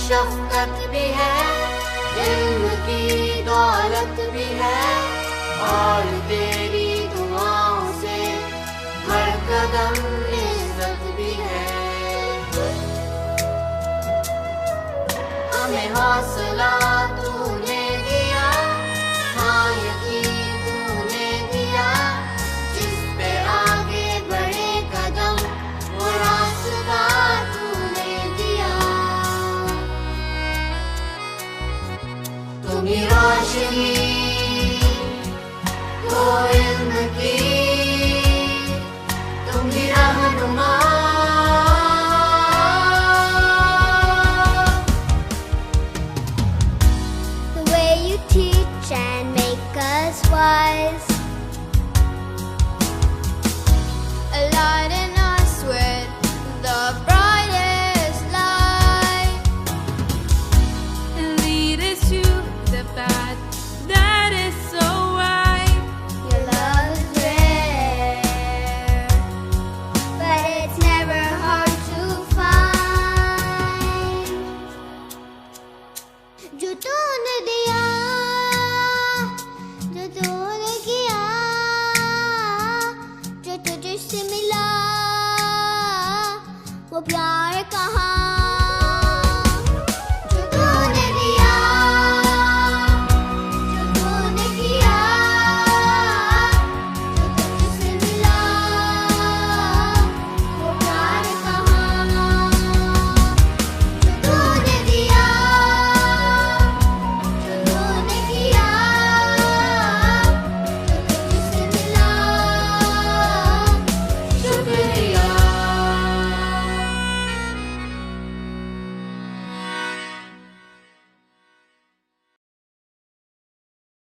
शफ़क़त भी है, इल्म की दौलत भी है, और तेरी दुआओं से हर कदम इज़्ज़त भी है। हमें हौसला तूने दिया, हाँ यकीन तूने दिया, जिस पे आगे बढ़े कदम वो रास्ता तूने दिया। तुम ही रोशनी हो इल्म की, तुम ही रहनुमा। The way you teach and make us wise, a light in us with the brightest light, and lead us to the path that is so wide. your love is rare, but it's never hard to find. जो तूने दिया, जो तूने किया, जो तुझसे मिला, वो प्यार कहाँ